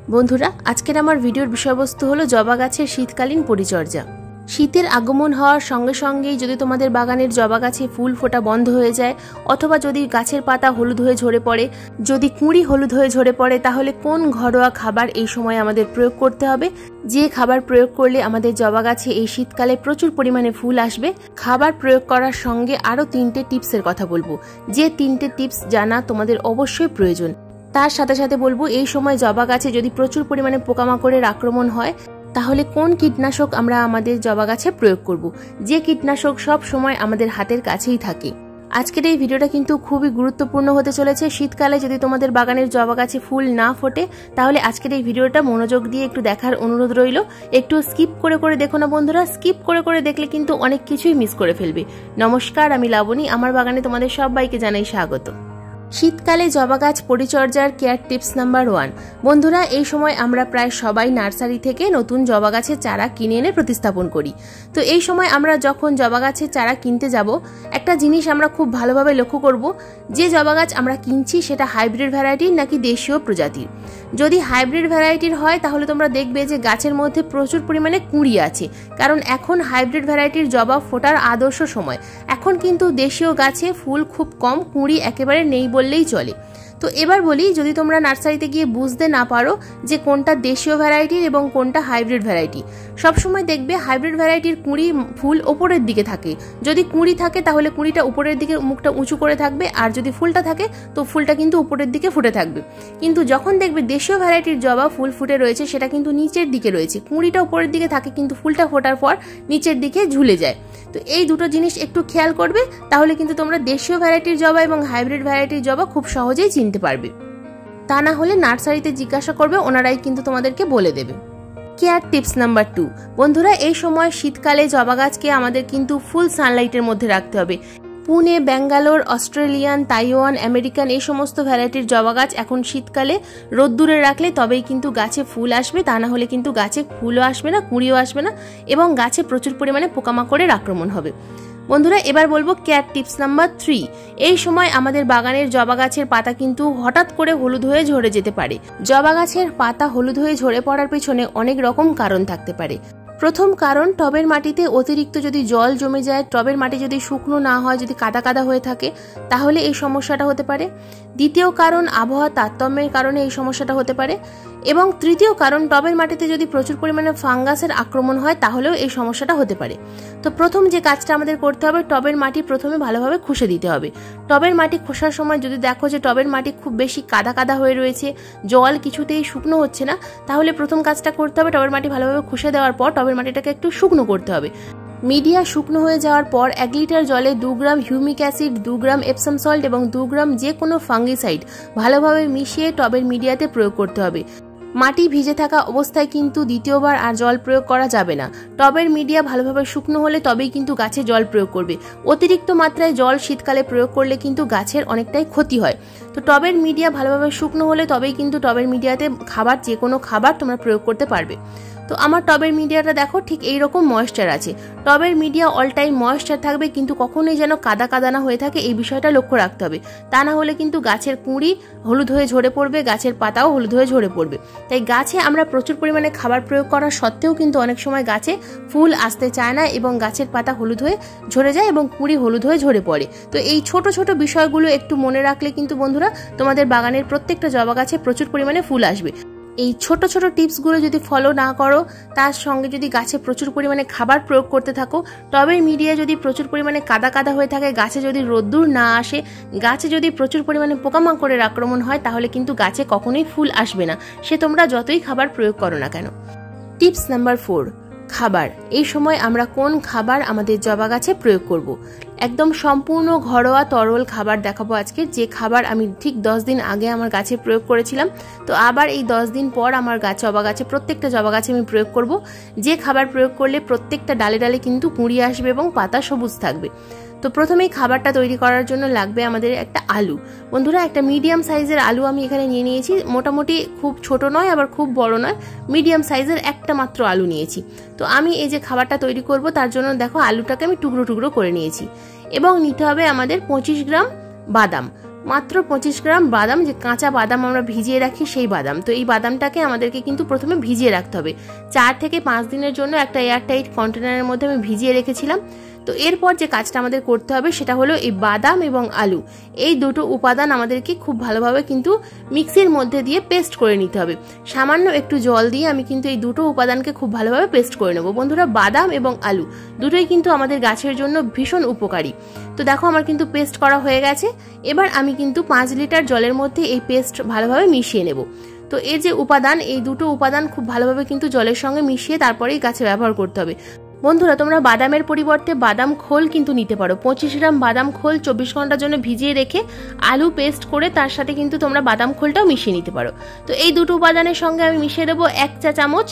বন্ধুরা, আজকের আমার ভিডিওর বিষয়বস্তু হলো জবা গাছের শীতকালীন পরিচর্যা। শীতের আগমন হওয়ার সঙ্গে সঙ্গেই যদি তোমাদের বাগানের জবা গাছে ফুল ফোটা বন্ধ হয়ে যায়, অথবা যদি গাছের পাতা হলুদ হয়ে ঝরে পড়ে, যদি কুঁড়ি হলুদ হয়ে ঝরে পড়ে, তাহলে কোন ঘরোয়া খাবার এই সময় আমাদের প্রয়োগ করতে হবে, যে খাবার প্রয়োগ করলে আমাদের জবা গাছে এই শীতকালে প্রচুর পরিমাণে ফুল আসবে। খাবার প্রয়োগ করার সঙ্গে আরও 3টে টিপসের কথা বলবো, যে 3টে টিপস জানা তোমাদের অবশ্যই প্রয়োজন। তার সাথে সাথে বলবো এই সময় জবা গাছে যদি প্রচুর পরিমাণে পোকামাকড়ের আক্রমণ হয়, তাহলে কোন কীটনাশক আমরা আমাদের জবা গাছে প্রয়োগ করব, যে কীটনাশক সব সময় আমাদের হাতের কাছেই থাকে। আজকের এই ভিডিওটা কিন্তু খুবই গুরুত্বপূর্ণ হতে চলেছে। শীতকালে যদি তোমাদের বাগানের জবা গাছে ফুল না ফোটে, তাহলে আজকের এই ভিডিওটা মনোযোগ দিয়ে একটু দেখার অনুরোধ রইল। একটু স্কিপ করে করে দেখো না বন্ধুরা, স্কিপ করে করে দেখলে কিন্তু অনেক কিছুই মিস করে ফেলবে। নমস্কার, আমি লাবণী, আমার বাগানে তোমাদের সবাইকে জানাই স্বাগত। শীতকালে জবা গাছ পরিচর্যার কেয়ার টিপস নাম্বার 1। বন্ধুরা, এই সময় আমরা প্রায় সবাই নার্সারি থেকে নতুন জবা গাছের চারা কিনে এনে প্রতিস্থাপন করি। তো এই সময় আমরা যখন জবা গাছের চারা কিনতে যাব, একটা জিনিস আমরা খুব ভালোভাবে লক্ষ্য করব, যে জবা গাছ আমরা কিনছি সেটা হাইব্রিড ভ্যারাইটির নাকি দেশীয় প্রজাতির। যদি হাইব্রিড ভ্যারাইটির হয়, তাহলে তোমরা দেখবে যে গাছের মধ্যে প্রচুর পরিমাণে কুঁড়ি আছে, কারণ এখন হাইব্রিড ভ্যারাইটির জবা ফোটার আদর্শ সময়। এখন কিন্তু দেশীয় গাছে ফুল খুব কম, কুঁড়ি একেবারে নেই বললেই চলে। তো এবার বলি, যদি তোমরা নার্সারিতে গিয়ে বুঝতে না পারো যে কোনটা দেশীয় ভ্যারাইটির এবং কোনটা হাইব্রিড ভ্যারাইটি, সবসময় দেখবে হাইব্রিড ভ্যারাইটির কুঁড়ি ফুল ওপরের দিকে থাকে। যদি কুঁড়ি থাকে তাহলে কুঁড়িটা উপরের দিকে মুখটা উঁচু করে থাকবে, আর যদি ফুলটা থাকে তো ফুলটা কিন্তু উপরের দিকে ফুটে থাকবে। কিন্তু যখন দেখবে দেশীয় ভ্যারাইটির জবা ফুল ফুটে রয়েছে, সেটা কিন্তু নিচের দিকে রয়েছে, কুঁড়িটা উপরের দিকে থাকে কিন্তু ফুলটা ফোটার পর নিচের দিকে ঝুলে যায়। তো এই দুটো জিনিস একটু খেয়াল করবে, তাহলে কিন্তু তোমরা দেশীয় ভ্যারাইটির জবা এবং হাইব্রিড ভ্যারাইটির জবা খুব সহজেই চিনতে পারবে। তা না হলে নার্সারিতে জিজ্ঞাসা করবে, ওনারাই কিন্তু তোমাদেরকে বলে দেবে। Care tips number 2। বন্ধুরা, এই সময় শীতকালে জবা গাছকে আমাদের কিন্তু ফুল সানলাইটের মধ্যে রাখতে হবে। Pune, Bangalore, Australian, Taiwan, American এই সমস্ত ভ্যারাইটির জবা গাছ এখন শীতকালে রোদ্দুরে রাখলে তবেই কিন্তু গাছে ফুল আসবে, তা না হলে কিন্তু গাছে ফুলও আসবে না, কুঁড়িও আসবে না, এবং গাছে প্রচুর পরিমাণে পোকামাকড়ের আক্রমণ হবে। বন্ধুরা, এবার বলবো কেয়ার টিপস নাম্বার 3। এই সময় আমাদের বাগানের জবা গাছের পাতা কিন্তু হঠাৎ করে হলুদ হয়ে ঝরে যেতে পারে। জবা গাছের পাতা হলুদ হয়ে ঝরে পড়ার পেছনে অনেক রকম কারণ থাকতে পারে। প্রথম কারণ, টবের মাটিতে অতিরিক্ত যদি জল জমে যায়, টবের মাটি যদি শুকনো না হয়, যদি কাদা কাদা হয়ে থাকে, তাহলে এই সমস্যাটা হতে পারে। দ্বিতীয় কারণ, আবহাওয়া তারতম্যের কারণে এই সমস্যাটা হতে পারে। এবং তৃতীয় কারণ, টবের মাটিতে যদি প্রচুর পরিমাণে ফাঙ্গাসের আক্রমণ হয়, তাহলেও এই সমস্যাটা হতে পারে। তো প্রথম যে কাজটা আমাদের করতে হবে, টবের মাটি প্রথমে ভালোভাবে খুশে দিতে হবে। টবের মাটি খোসার সময় যদি দেখো যে টবের মাটি খুব বেশি কাদা কাদা হয়ে রয়েছে, জল কিছুতেই শুকনো হচ্ছে না, তাহলে প্রথম কাজটা করতে হবে, টবের মাটি ভালোভাবে খুশে দেওয়ার পর টবের মাটিটাকে একটু শুকনো করতে হবে। মিডিয়া শুকনো হয়ে যাওয়ার পর 1 লিটার জলে 2 গ্রাম হিউমিক অ্যাসিড, 2 গ্রাম এপসাম সল্ট এবং 2 গ্রাম যে কোনো ফাঙ্গিসাইড ভালোভাবে মিশিয়ে টবের মিডিয়াতে প্রয়োগ করতে হবে। মাটি ভিজে থাকা অবস্থায় কিন্তু দ্বিতীয়বার আর জল প্রয়োগ করা যাবে না। টবের মিডিয়া ভালোভাবে শুকনো হলে তবেই কিন্তু গাছে জল প্রয়োগ করবে। অতিরিক্ত মাত্রায় জল শীতকালে প্রয়োগ করলে কিন্তু গাছের অনেকটাই ক্ষতি হয়। তো টবের মিডিয়া ভালোভাবে শুকনো হলে তবেই কিন্তু টবের মিডিয়াতে খাবার, যে কোনো খাবার তোমরা প্রয়োগ করতে পারবে। তো আমার টবের মিডিয়াটা দেখো ঠিক এইরকম ময়েশ্চার আছে। টবের মিডিয়া অল টাইম ময়েশ্চার থাকবে, কিন্তু কখনোই যেন কাদা কাদা না হয়ে থাকে, এই বিষয়টা লক্ষ্য রাখতে হবে। তা না হলে কিন্তু গাছের কুঁড়ি হলুদ হয়ে ঝরে পড়বে, গাছের পাতাও হলুদ হয়ে ঝরে পড়বে। তাই গাছে আমরা প্রচুর পরিমাণে খাবার প্রয়োগ করা সত্ত্বেও কিন্তু অনেক সময় গাছে ফুল আসতে চায় না এবং গাছের পাতা হলুদ হয়ে ঝরে যায় এবং কুঁড়ি হলুদ হয়ে ঝরে পড়ে। তো এই ছোট ছোট বিষয়গুলো একটু মনে রাখলে কিন্তু বন্ধুরা তোমাদের বাগানের প্রত্যেকটা জবা গাছে প্রচুর পরিমাণে ফুল আসবে। এই ছোট ছোট টিপসগুলো যদি ফলো না করো, তার সঙ্গে যদি গাছে প্রচুর পরিমাণে খাবার প্রয়োগ করতে থাকো, টবের মিডিয়া যদি প্রচুর পরিমাণে কাদা কাদা হয়ে থাকে, গাছে যদি রোদ্দুর না আসে, গাছে যদি প্রচুর পরিমাণে পোকামাকড়ের আক্রমণ হয়, তাহলে কিন্তু গাছে কখনোই ফুল আসবে না, সে তোমরা যতই খাবার প্রয়োগ করো না কেন। Tips number 4। খাবার। এই সময় আমরা কোন খাবার আমাদের জবা গাছে প্রয়োগ করব? একদম সম্পূর্ণ ঘরোয়া তরল খাবার দেখাবো আজকে, যে খাবার আমি ঠিক 10 দিন আগে আমার গাছে প্রয়োগ করেছিলাম। তো আবার এই 10 দিন পর আমার জবা গাছে, প্রত্যেকটা জবা গাছে আমি প্রয়োগ করব। যে খাবার প্রয়োগ করলে প্রত্যেকটা ডালে ডালে কিন্তু কুঁড়ি আসবে এবং পাতা সবুজ থাকবে। তো প্রথমেই খাবারটা তৈরি করার জন্য লাগবে আমাদের একটা আলু। বন্ধুরা, একটা মিডিয়াম সাইজের আলু আমি এখানে নিয়ে নিয়েছি। মোটামুটি খুব ছোট নয়, আবার খুব বড় নয়, মিডিয়াম সাইজের একটা মাত্র আলু নিয়েছি। তো আমি এই যে খাবারটা তৈরি করব, তার জন্য দেখো আলুটাকে আমি টুকরো টুকরো করে নিয়েছি। এবং নিতে হবে আমাদের 25 গ্রাম বাদাম। মাত্র 25 গ্রাম বাদাম, যে কাঁচা বাদাম আমরা ভিজিয়ে রাখি সেই বাদাম। তো এই বাদামটাকে আমাদেরকে কিন্তু প্রথমে ভিজিয়ে রাখতে হবে। 4 থেকে 5 দিনের জন্য একটা এয়ারটাইট কন্টেনারের মধ্যে আমি ভিজিয়ে রেখেছিলাম। তো এরপর যে কাজটা আমাদের করতে হবে সেটা হলো এই বাদাম এবং আলু, এই দুটো উপাদান আমাদেরকে খুব ভালোভাবে কিন্তু মিক্সির মধ্যে দিয়ে পেস্ট করে নিতে হবে। সামান্য একটু জল দিয়ে আমি কিন্তু এই দুটো উপাদানকে খুব ভালোভাবে পেস্ট করে নেব। বন্ধুরা, বাদাম এবং আলু দুটোই কিন্তু আমাদের গাছের জন্য ভীষণ উপকারী। তো দেখো আমার কিন্তু পেস্ট করা হয়ে গেছে। এবার আমি কিন্তু 5 লিটার জলের মধ্যে এই পেস্ট ভালোভাবে মিশিয়ে নেব। তো এই যে উপাদান, এই দুটো উপাদান খুব ভালোভাবে কিন্তু জলের সঙ্গে মিশিয়ে তারপরেই গাছে ব্যবহার করতে হবে। বন্ধুরা, তোমরা বাদামের পরিবর্তে বাদাম খোল কিন্তু নিতে পারো। 25 গ্রাম বাদাম খোল 24 ঘন্টার জন্য ভিজিয়ে রেখে আলু পেস্ট করে তার সাথে কিন্তু তোমরা বাদাম খোলটাও মিশিয়ে নিতে পারো। তো এই দুটো উপাদানের সঙ্গে আমি মিশিয়ে দেবো 1 চা চামচ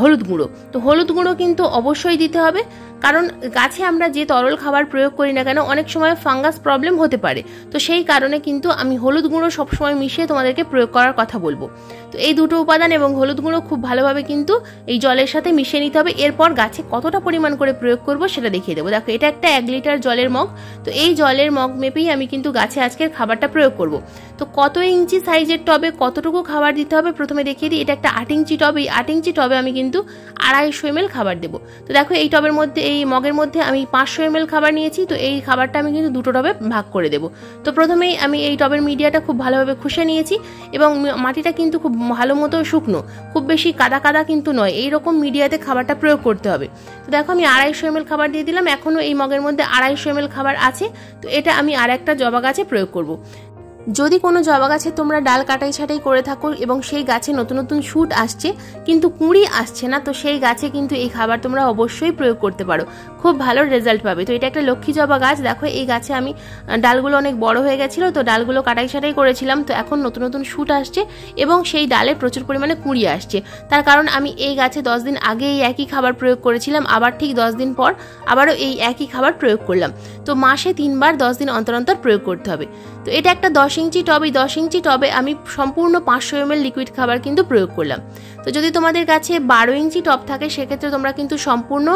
হলুদ গুঁড়ো। তো হলুদ গুঁড়ো কিন্তু অবশ্যই দিতে হবে, কারণ গাছে আমরা যে তরল খাবার প্রয়োগ করি না কেন অনেক সময় ফাঙ্গাস প্রবলেম হতে পারে। তো সেই কারণে কিন্তু আমি হলুদ গুঁড়ো সবসময় মিশিয়ে তোমাদেরকে প্রয়োগ করার কথা বলবো। তো এই দুটো উপাদান এবং হলুদ গুঁড়ো খুব ভালোভাবে কিন্তু এই জলের সাথে মিশিয়ে নিতে হবে। এরপর গাছে কতটা পরিমাণ করে প্রয়োগ করব সেটা দেখিয়ে দেবো। দেখো, এটা একটা 1 লিটার জলের মগ। তো এই জলের মগ মেপেই আমি কিন্তু গাছে আজকের খাবারটা প্রয়োগ করব। তো কত ইঞ্চি সাইজের টবে কতটুকু খাবার দিতে হবে প্রথমে দেখিয়ে দিই। এটা একটা 8 ইঞ্চি টব। এই 8 ইঞ্চি টবে আমি কিন্তু 250 ml খাবার দেবো। তো দেখো, এই টবের মধ্যে, এই মগের মধ্যে আমি 500 ml খাবার নিয়েছি। তো এই খাবারটা আমি কিন্তু দুটো টবে ভাগ করে দেবো। তো প্রথমেই আমি এই টবের মিডিয়াটা খুব ভালোভাবে খুশে নিয়েছি এবং মাটিটা কিন্তু খুব ভালো মতো শুকনো, খুব বেশি কাদা কাদা কিন্তু নয়, এইরকম মিডিয়াতে খাবারটা প্রয়োগ করতে হবে। তো দেখো, আমি 250 ml খাবার দিয়ে দিলাম। এখনো এই মগের মধ্যে 250 ml খাবার আছে। তো এটা আমি আর একটা জবা গাছে প্রয়োগ করব। যদি কোনো জবা গাছে তোমরা ডাল কাটাই ছাটাই করে থাকো এবং সেই গাছে নতুন নতুন শুট আসছে কিন্তু কুঁড়ি আসছে না, তো সেই গাছে কিন্তু এই খাবার তোমরা অবশ্যই প্রয়োগ করতে পারো, খুব ভালো রেজাল্ট পাবে। তো এটা একটা লক্ষ্মী জবা গাছ। দেখো, এই গাছে আমি ডালগুলো অনেক বড় হয়ে গেছিলো, তো ডালগুলো কাটাই ছাটাই করেছিলাম। তো এখন নতুন নতুন শুট আসছে এবং সেই ডালে প্রচুর পরিমাণে কুঁড়ি আসছে। তার কারণ আমি এই গাছে 10 দিন আগে এই একই খাবার প্রয়োগ করেছিলাম, আবার ঠিক 10 দিন পর আবারও এই একই খাবার প্রয়োগ করলাম। তো মাসে 3 বার 10 দিন অন্তর অন্তর প্রয়োগ করতে হবে। তো এটা একটা 10 ইঞ্চি টব। এই 10 ইঞ্চি টবে আমি সম্পূর্ণ 500 ml লিকুইড খাবার কিন্তু প্রয়োগ করলাম। তো যদি তোমাদের কাছে 12 ইঞ্চি টব থাকে সেক্ষেত্রে তোমরা কিন্তু সম্পূর্ণ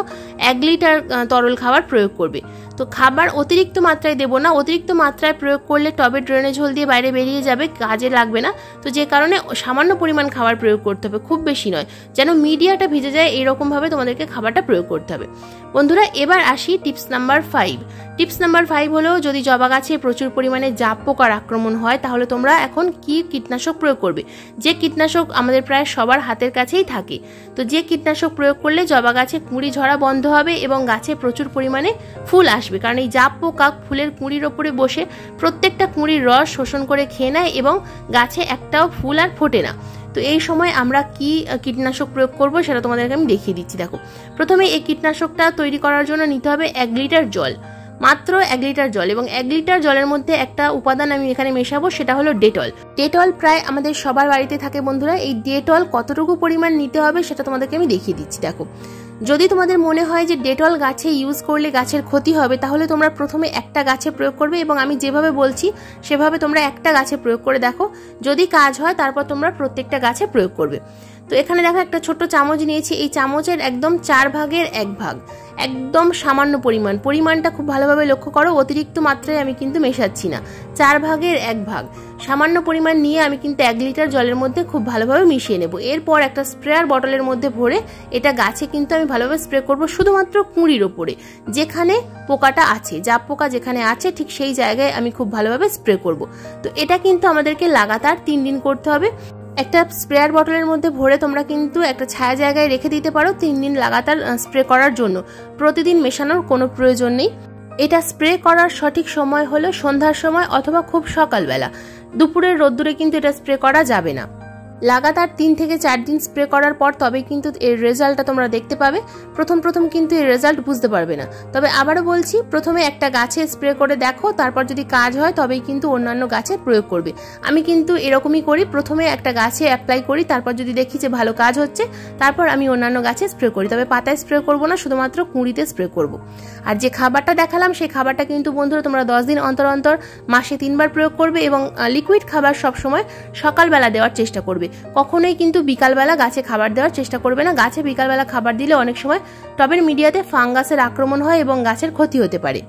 1 লিটার তরল খাবার প্রয়োগ করবে। তো খাবার অতিরিক্ত মাত্রায় দেবো না, অতিরিক্ত মাত্রায় প্রয়োগ করলে টবের ড্রেনেজ হোল দিয়ে বাইরে বেরিয়ে যাবে, কাজে লাগবে না। তো যে কারণে সামান্য পরিমাণ খাবার প্রয়োগ করতে হবে, খুব বেশি নয়, যেন মিডিয়াটা ভিজে যায় এইরকমভাবে তোমাদেরকে খাবারটা প্রয়োগ করতে হবে। বন্ধুরা, এবার আসি টিপস নাম্বার 5। টিপস নাম্বার 5 হলো, যদি জবা গাছে প্রচুর পরিমাণে জাপ পোকার আক্রমণ হয় তাহলে তোমরা এখন কি কীটনাশক প্রয়োগ করবে। যে কীটনাশক আমাদের প্রায় সবার হাতের কাছেই থাকে। তো যে কীটনাশক প্রয়োগ করলে জবা গাছে কুঁড়ি ঝরা বন্ধ হবে এবং গাছে প্রচুর পরিমাণে ফুল আসবে, কারণ এই জাপ পোকা ফুলের কুঁড়ির ওপরে বসে প্রত্যেকটা কুঁড়ির রস শোষণ করে খেয়ে নেয় এবং গাছে একটাও ফুল আর ফোটে না। তো এই সময় আমরা কি কীটনাশক প্রয়োগ করব সেটা তোমাদেরকে আমি দেখিয়ে দিচ্ছি। দেখো, প্রথমে এই কীটনাশকটা তৈরি করার জন্য নিতে হবে 1 লিটার জল, মাত্র 1 লিটার জল। এবং 1 লিটার জলের মধ্যে একটা উপাদান আমি এখানে মেশাবো, সেটা হলো ডেটল। ডেটল প্রায় আমাদের সবার বাড়িতে থাকে। বন্ধুরা, এই ডেটল কতটুকু পরিমাণ নিতে হবে সেটা তোমাদেরকে আমি দেখিয়ে দিচ্ছি। দেখো, যদি তোমাদের মনে হয় যে ডেটল গাছে ইউজ করলে গাছের ক্ষতি হবে তাহলে তোমরা প্রথমে একটা গাছে প্রয়োগ করবে এবং আমি যেভাবে বলছি সেভাবে তোমরা একটা গাছে প্রয়োগ করে দেখো, যদি কাজ হয় তারপর তোমরা প্রত্যেকটা গাছে প্রয়োগ করবে। তো এখানে দেখো, একটা ছোট্ট চামচ নিয়েছি। এই চামচের একদম 4 ভাগের 1 ভাগ, একদম সামান্য পরিমাণটা খুব ভালোভাবে লক্ষ্য করো, অতিরিক্ত মাত্রায় আমি কিন্তু মেশাচ্ছি না। 4 ভাগের 1 ভাগ সামান্য পরিমাণ নিয়ে আমি কিন্তু 1 লিটার জলের মধ্যে খুব ভালোভাবে মিশিয়ে নেব। এরপর একটা স্প্রেয়ার বটলের মধ্যে ভরে এটা গাছে কিন্তু আমি ভালোভাবে স্প্রে করব, শুধুমাত্র কুঁড়ির ওপরে যেখানে পোকাটা আছে, জাপ পোকা যেখানে আছে ঠিক সেই জায়গায় আমি খুব ভালোভাবে স্প্রে করব। তো এটা কিন্তু আমাদেরকে লাগাতার 3 দিন করতে হবে। একটা স্প্রেয়ার বটলের মধ্যে ভরে তোমরা কিন্তু একটা ছায়া জায়গায় রেখে দিতে পারো 3 দিন লাগাতার স্প্রে করার জন্য। প্রতিদিন মেশানোর কোনো প্রয়োজন নেই। এটা স্প্রে করার সঠিক সময় হলো সন্ধ্যার সময় অথবা খুব সকালবেলা। দুপুরের রোদ্দুরে কিন্তু এটা স্প্রে করা যাবে না। লাগাতার 3 থেকে 4 দিন স্প্রে করার পর তবে কিন্তু এর রেজাল্টটা তোমরা দেখতে পাবে। প্রথম কিন্তু এর রেজাল্ট বুঝতে পারবে না। তবে আবারও বলছি, প্রথমে একটা গাছে স্প্রে করে দেখো, তারপর যদি কাজ হয় তবেই কিন্তু অন্যান্য গাছে প্রয়োগ করবে। আমি কিন্তু এরকমই করি, প্রথমে একটা গাছে অ্যাপ্লাই করি, তারপর যদি দেখি যে ভালো কাজ হচ্ছে তারপর আমি অন্যান্য গাছে স্প্রে করি। তবে পাতায় স্প্রে করব না, শুধুমাত্র কুঁড়িতে স্প্রে করব। আর যে খাবারটা দেখালাম সেই খাবারটা কিন্তু বন্ধুরা তোমরা 10 দিন অন্তর অন্তর মাসে 3 বার প্রয়োগ করবে এবং লিকুইড খাবার সবসময় সকালবেলা দেওয়ার চেষ্টা করবে। কখনোই কিন্তু বিকালবেলা গাছে খাবার দেওয়ার চেষ্টা করবে না। গাছে বিকালবেলা খাবার দিলে অনেক সময় টবের মিডিয়াতে ফাঙ্গাসের আক্রমণ হয় এবং গাছের ক্ষতি হতে পারে।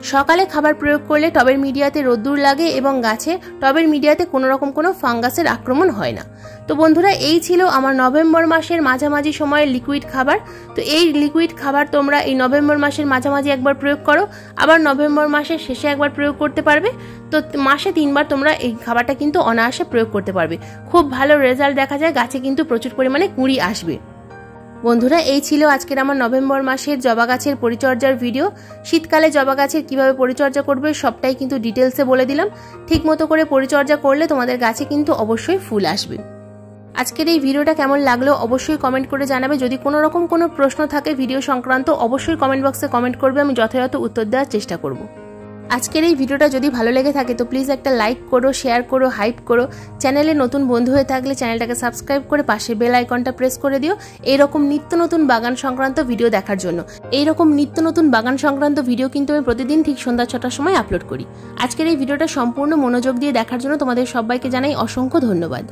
সকালে খাবার প্রয়োগ করলে টবের মিডিয়াতে রোদ্দুর লাগে এবং গাছে টবের মিডিয়াতে কোনো রকম কোনো ফাঙ্গাসের আক্রমণ হয় না। তো বন্ধুরা, এই ছিল আমার নভেম্বর মাসের মাঝামাঝি সময়ের লিকুইড খাবার। তো এই লিকুইড খাবার তোমরা এই নভেম্বর মাসের মাঝামাঝি একবার প্রয়োগ করো, আবার নভেম্বর মাসের শেষে একবার প্রয়োগ করতে পারবে। তো মাসে 3 বার তোমরা এই খাবারটা কিন্তু অনায়াসে প্রয়োগ করতে পারবে। খুব ভালো রেজাল্ট দেখা যায়, গাছে কিন্তু প্রচুর পরিমাণে কুঁড়ি আসবে। বন্ধুরা, এই ছিল আজকের আমার নভেম্বর মাসের জবা গাছের পরিচর্যার ভিডিও। শীতকালে জবা গাছের কিভাবে পরিচর্যা করবে সবটাই কিন্তু ডিটেলসে বলে দিলাম। ঠিক মতো করে পরিচর্যা করলে তোমাদের গাছে কিন্তু অবশ্যই ফুল আসবে। আজকের এই ভিডিওটা কেমন লাগলো অবশ্যই কমেন্ট করে জানাবে। যদি কোনো রকম কোনো প্রশ্ন থাকে ভিডিও সংক্রান্ত অবশ্যই কমেন্ট বক্সে কমেন্ট করবে, আমি যথাযথ উত্তর দেওয়ার চেষ্টা করব। আজকের এই ভিডিওটা যদি ভালো লেগে থাকে তো প্লিজ একটা লাইক করো, শেয়ার করো, হাইপ করো। চ্যানেলে নতুন বন্ধু হয়ে থাকলে চ্যানেলটাকে সাবস্ক্রাইব করে পাশে বেল আইকনটা প্রেস করে দিও এইরকম নিত্য নতুন বাগান সংক্রান্ত ভিডিও দেখার জন্য। এইরকম নিত্য নতুন বাগান সংক্রান্ত ভিডিও কিন্তু আমি প্রতিদিন ঠিক সন্ধ্যা 6টার সময় আপলোড করি। আজকের এই ভিডিওটা সম্পূর্ণ মনোযোগ দিয়ে দেখার জন্য তোমাদের সবাইকে জানাই অসংখ্য ধন্যবাদ।